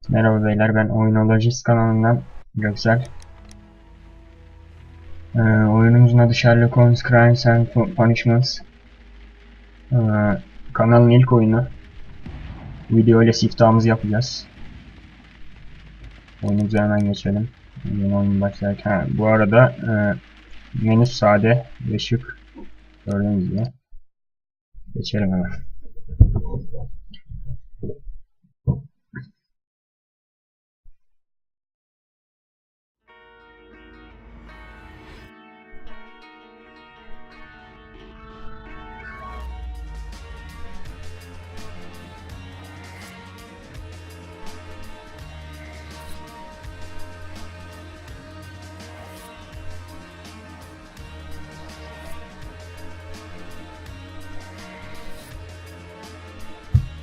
Merhaba beyler, ben Oyunolojist kanalından Göksel. Oyunumuzun adı Sherlock Holmes Crimes and Punishments. Kanalın ilk oyunu. Video ile siftahımızı yapacağız. Oyunumuza hemen geçelim. Oyun başlarken. Bu arada menü sade ve şık. Gördüğünüz gibi. Geçelim hemen.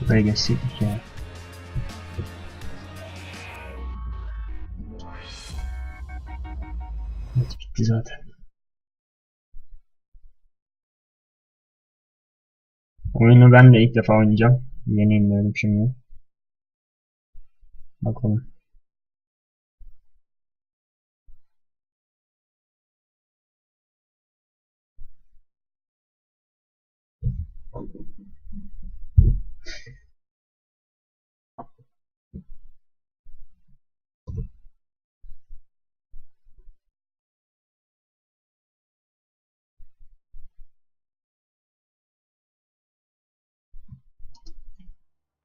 Buraya geçtik ya. Evet, bitti zaten. Oyunu ben de ilk defa oynayacağım. Yeni indirdim şimdi. Bakalım.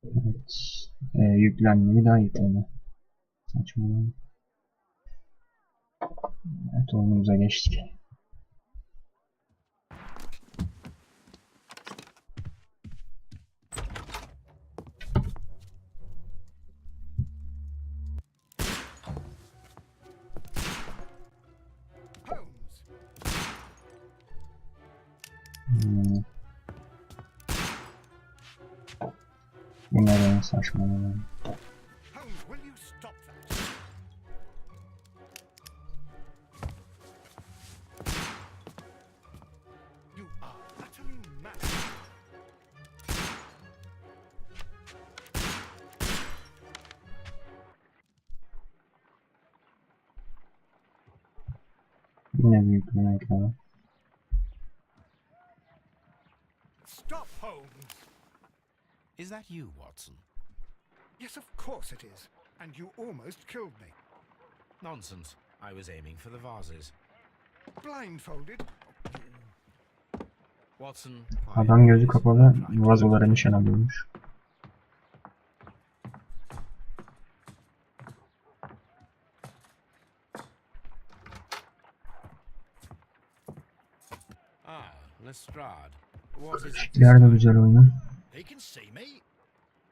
Evet. Yüklendi. Bir daha yüklendi. Saçmalama. Evet, oyunumuza geçtik. Bu ne saçmalama. Yine büyük bir ekranı. Stop, Holmes! Is that you, Watson? Yes, of course it is. And you almost killed me. Nonsense. I was aiming for the vases. Blindfolded? Watson, Adam gözü kapalı vazolara nişan alıyormuş. Lestrade. What is it? Nerede güzel oyunun? He can see me.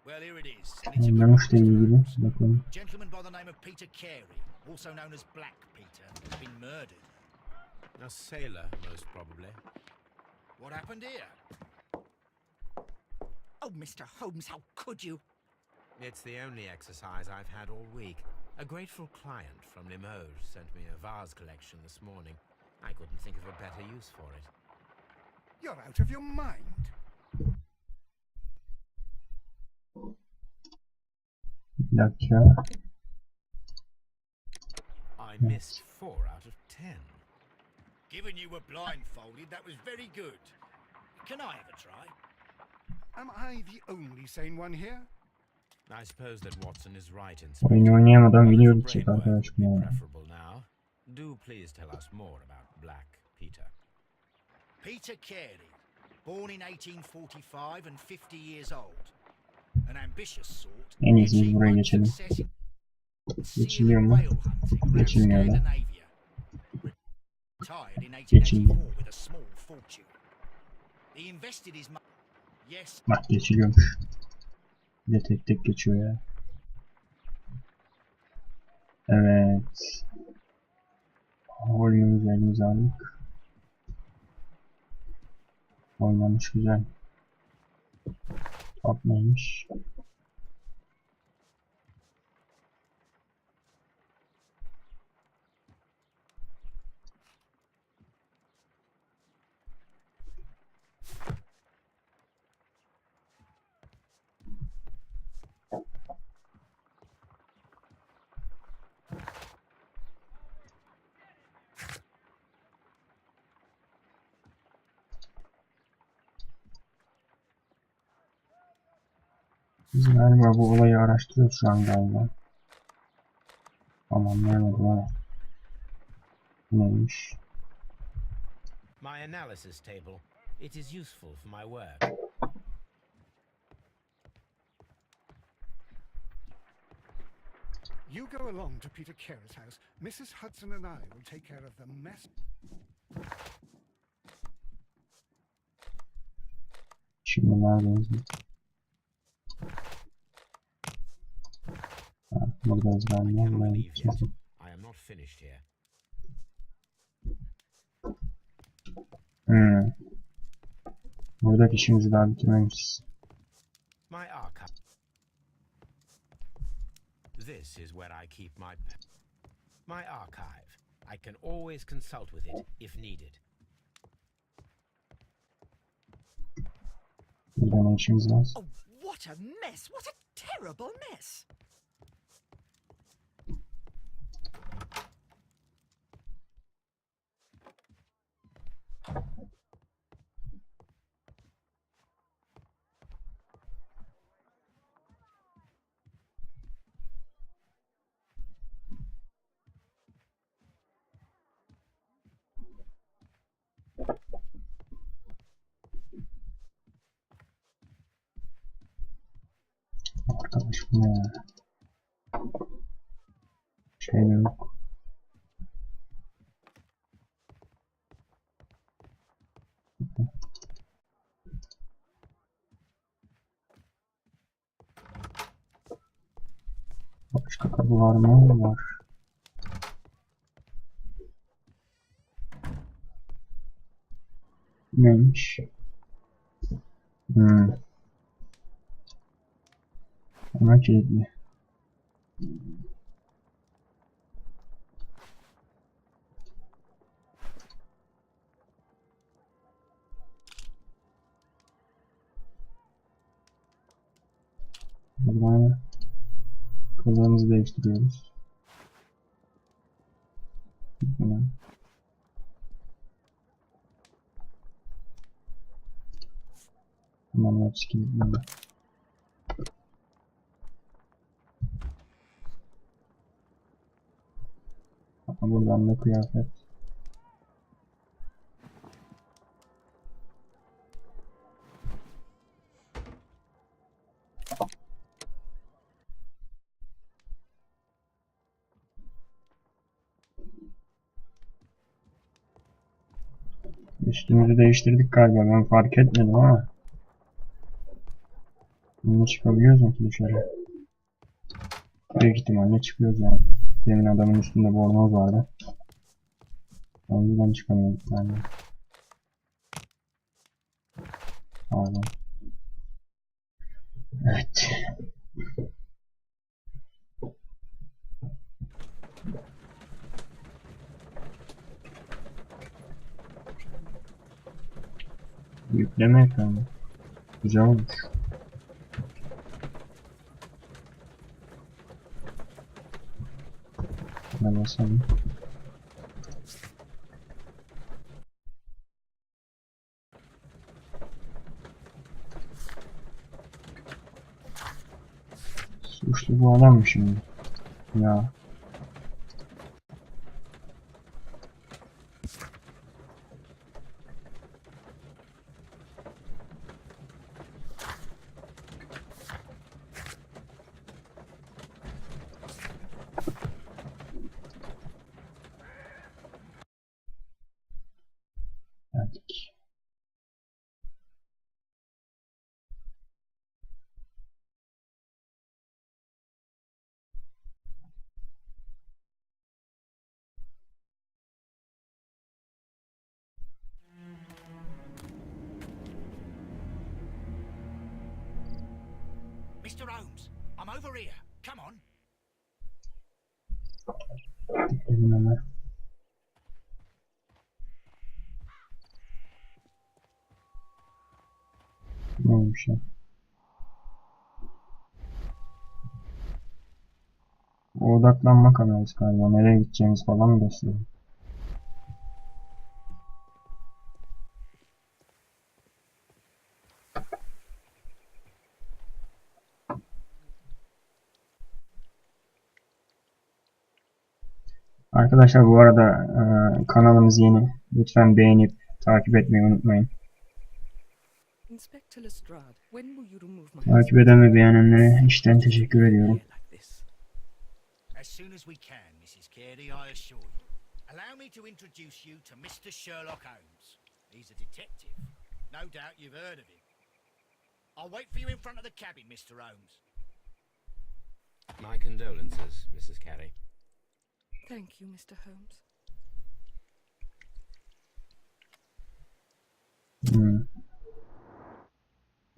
Well, here it is. Oynamış da ilgili. Bakalım. Gentleman by the name of Peter Carey, also known as Black Peter, has been murdered. A sailor, most probably. What happened here? Oh, Mr. Holmes, how could you? It's the only exercise I've had all week. A grateful client from Limoges sent me a vase collection this morning. I couldn't think of a better use for it. You're out of your mind. Bir dakika. I missed 4 out of 10. Given you were blindfolded, that was very good. Can I have a try? Am I the only sane one here? I suppose that Watson is right in Oyunu oynayamadan video gidecek arkadaşım ya. preferable now. Do please tell us more about Black Peter. Peter Carey, born in 1845 and 50 years old. An ambitious sort. En iyisi biz buraya geçelim. Geçiliyor mu? Geçilmiyor da. Retired in Geçilmiyor. 1884 with a small fortune. He invested his money. Yes. Bak geçiliyormuş. Bir de tek tek geçiyor ya. Evet. Oyunumuzu elimize aldık. Oynamış güzel. Top neymiş? Biz galiba bu olayı araştırıyoruz şu an galiba. Anlayamadım ama. Neymiş? My analysis table. It is useful for my work. You go along to Peter Carey's house. Mrs. Hudson and I will take care of the mess. Şimdi neredeyiz biz? Ha, buradayız I galiba. cannot Ben leave yet. kesin. I am not finished here. Buradaki işimizi daha bitirmemişiz. My archive. This is where I keep my archive. I can always consult with it if needed. Burada ne işimiz var? Oh, what a mess! What a terrible mess! Arkadaş bu ne ya? Şey de yok. Başka kapı var mı? Var. Neymiş? Ama kilitli. Buradan kılığımızı değiştiriyoruz. Buradan. Tamam, hepsi kilitli. Buradan da kıyafet. Üstümüzü değiştirdik galiba, ben fark etmedim ama. Şimdi çıkabiliyoruz mu ki dışarı? Büyük ihtimalle çıkıyoruz yani. Demin adamın üstünde bornoz vardı. O yüzden çıkamıyorduk yani. Pardon. Evet. Yükleme ekranı. Güzel olmuş. Buna basalım. Suçlu bu adam mı şimdi? Ya. Geldik. Mr. Holmes, I'm over here. Come on. Dedim hemen. Neymiş ya? O odaklanma kamerası galiba. Nereye gideceğimiz falan mı gösteriyor? Arkadaşlar bu arada kanalımız yeni. Lütfen beğenip takip etmeyi unutmayın. Inspector Lestrade, when will you remove my Takip eden ve beğenenlere içten teşekkür ediyorum. As soon as we can, Mrs. Carey, I assure you. Allow me to introduce you to Mr. Sherlock Holmes. He's a detective. No doubt you've heard of him. I'll wait for you in front of the cabin, Mr. Holmes. My condolences, Mrs. Carey. Thank you, Mr. Holmes.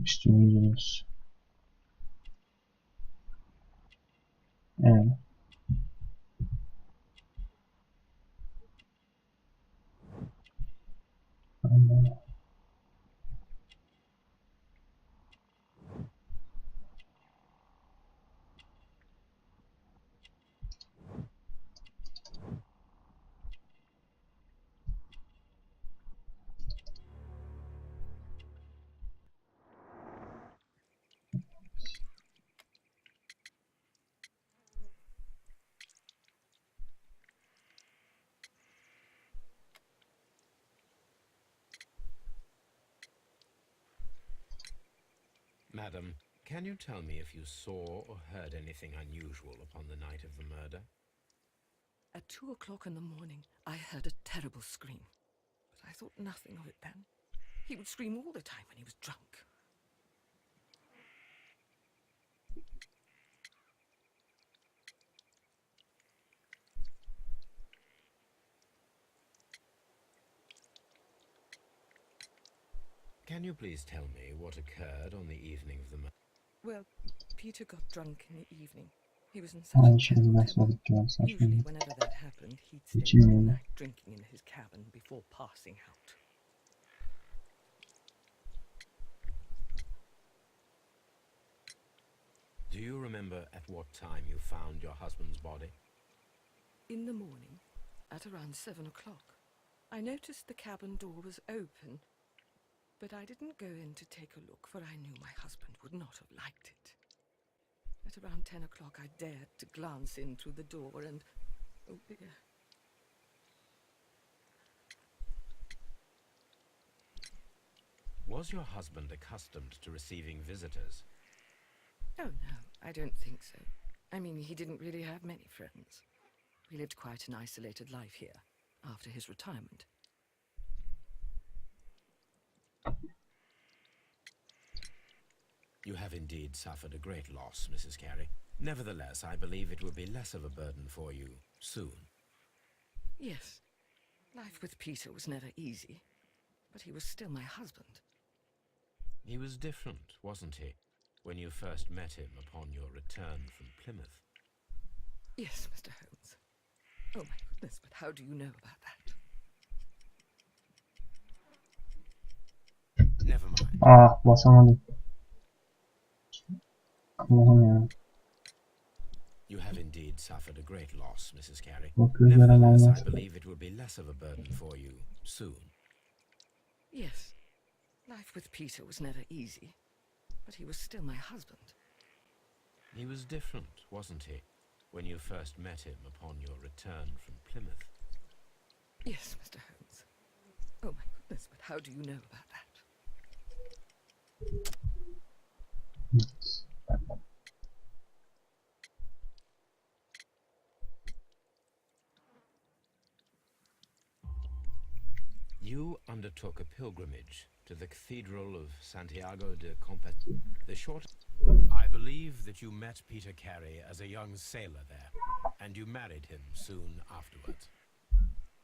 Üstüne gidiyoruz. Evet. Tamam. Madam, can you tell me if you saw or heard anything unusual upon the night of the murder? At 2 o'clock in the morning, I heard a terrible scream. But I thought nothing of it then. He would scream all the time when he was drunk. Can you please tell me what occurred on the evening of the murder? Well, Peter got drunk in the evening. He was in such a Aynı şeyi terrible nasıl temper. olup ya saçma. Usually, whenever that happened, he'd stay İçim all yanıyor. night drinking in his cabin before passing out. Do you remember at what time you found your husband's body? In the morning, at around 7 o'clock, I noticed the cabin door was open, but I didn't go in to take a look, for I knew my husband would not have liked it. At around 10 o'clock, I dared to glance in through the door and... oh dear. Was your husband accustomed to receiving visitors? Oh no, I don't think so. I mean, he didn't really have many friends. We lived quite an isolated life here, after his retirement. You have indeed suffered a great loss, Mrs. Carey. Nevertheless, I believe it will be less of a burden for you soon. Yes, life with Peter was never easy, but he was still my husband. He was different, wasn't he, when you first met him upon your return from Plymouth? Yes, Mr. Holmes. Oh my goodness, but how do you know about that? Never mind. Ah basamadım. Allah'ım ya. You have indeed suffered a great loss, Mrs. Carey. Bakıyoruz Nevertheless, yaramaz. I believe it will be less of a burden for you soon. Yes, life with Peter was never easy, but he was still my husband. He was different, wasn't he, when you first met him upon your return from Plymouth? Yes, Mr. Holmes. Oh my goodness, but how do you know about that? You undertook a pilgrimage to the Cathedral of Santiago de Compostela. The short... I believe that you met Peter Carey as a young sailor there, and you married him soon afterwards.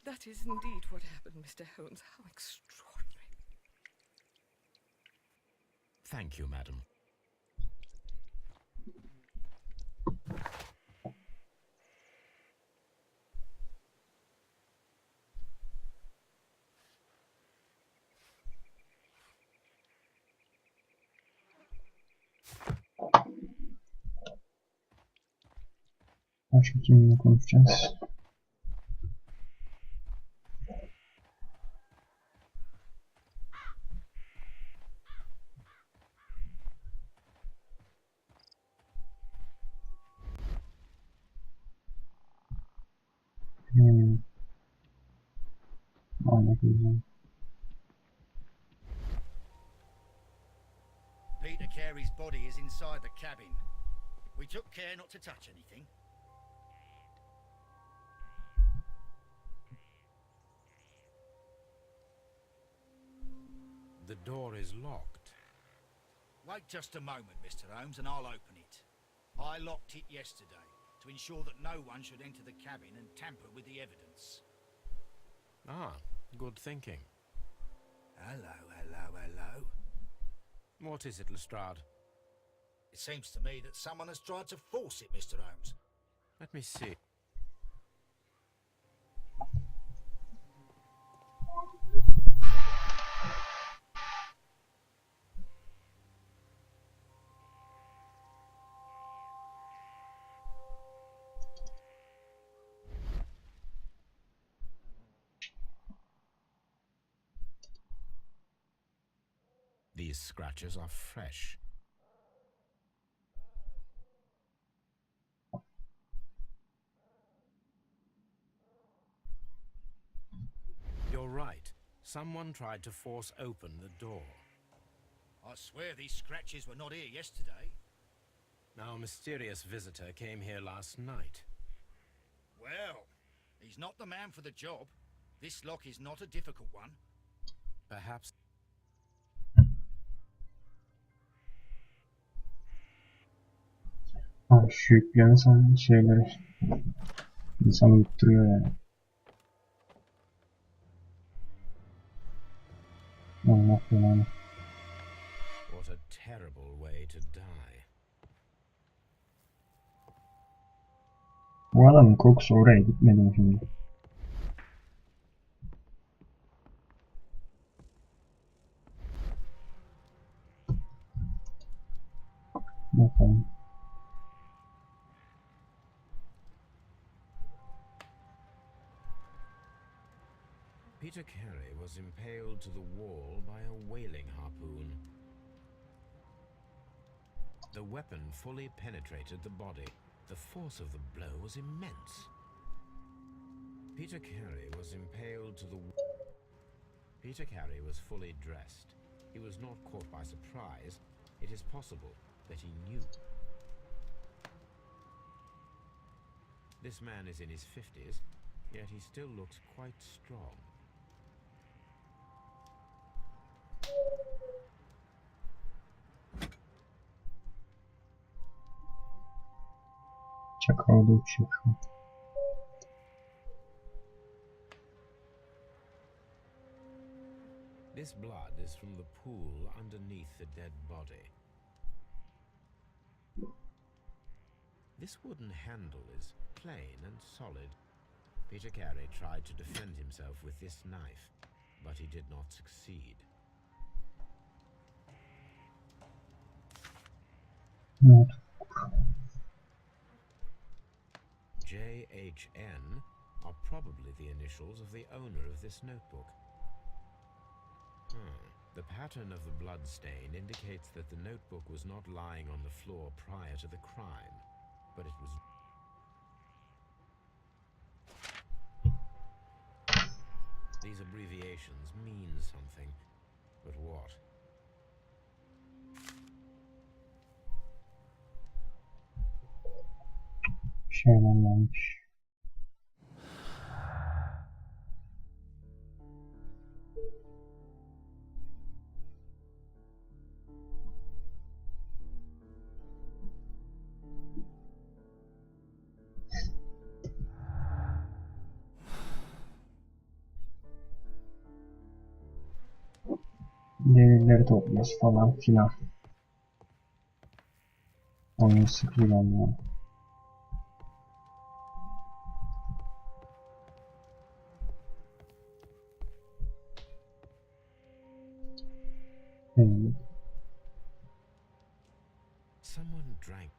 That is indeed what happened, Mr. Holmes. How extraordinary. Thank you, madam. Başka kiminle konuşacağız? Sonraki izlenim. Peter Carey's body is inside the cabin. We took care not to touch anything. The door is locked. Wait just a moment, Mr. Holmes, and I'll open it. I locked it yesterday to ensure that no one should enter the cabin and tamper with the evidence. Ah, good thinking. Hello, hello, hello. What is it, Lestrade? It seems to me that someone has tried to force it, Mr. Holmes. Let me see. These scratches are fresh. You're right. Someone tried to force open the door. I swear these scratches were not here yesterday. Our mysterious visitor came here last night. Well, he's not the man for the job. This lock is not a difficult one. Perhaps... Abi şu yükleyen şeyleri insanı yutturuyor yani. Allah belanı. What a terrible way to die. Bu adamın kokusu oraya gitmedi mi şimdi? Bakalım. Peter Carey was impaled to the wall by a whaling harpoon. The weapon fully penetrated the body. The force of the blow was immense. Peter Carey was impaled to the wall. Peter Carey was fully dressed. He was not caught by surprise. It is possible that he knew. This man is in his 50s, yet he still looks quite strong. Çakal da uçuyor şu an. This blood is from the pool underneath the dead body. This wooden handle is plain and solid. Peter Carey tried to defend himself with this knife, but he did not succeed. Evet. JHN are probably the initials of the owner of this notebook. The pattern of the blood stain indicates that the notebook was not lying on the floor prior to the crime, but it was... These abbreviations mean something, but what? Bir şeyler yanlış. Delilleri topluyoruz falan filan. Oyun sıkıyor yani. Evet. Someone drank.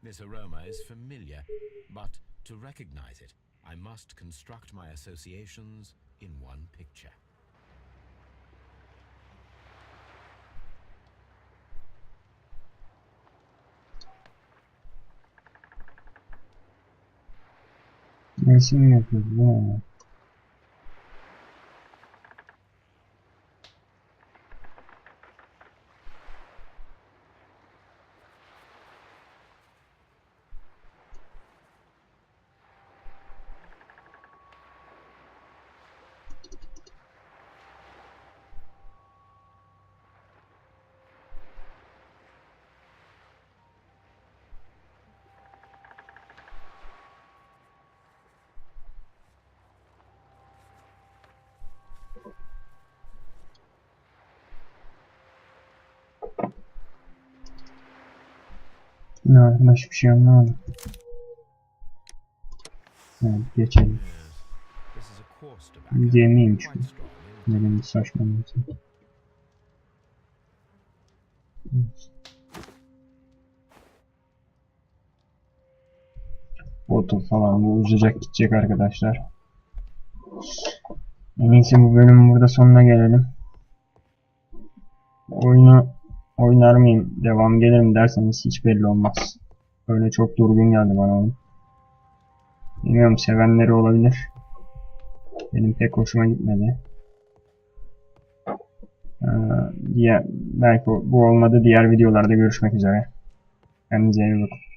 This aroma is familiar, but to recognize it, I must construct my associations in one picture. Resim yapıyoruz değil mi? Ne arkadaş bir şey anlamadım. Evet geçelim. This is a coarse tobacco, Gemiymiş bu. quite strong in Neden saçmalıyorsun? Bottle falan bu uzayacak gidecek arkadaşlar. En iyisi bu bölümün burada sonuna gelelim. Oyunu oynar mıyım, devam gelir mi derseniz hiç belli olmaz. Öyle çok durgun geldi bana oyun. Bilmiyorum, sevenleri olabilir. Benim pek hoşuma gitmedi. Belki bu olmadı, diğer videolarda görüşmek üzere. Kendinize iyi bakın.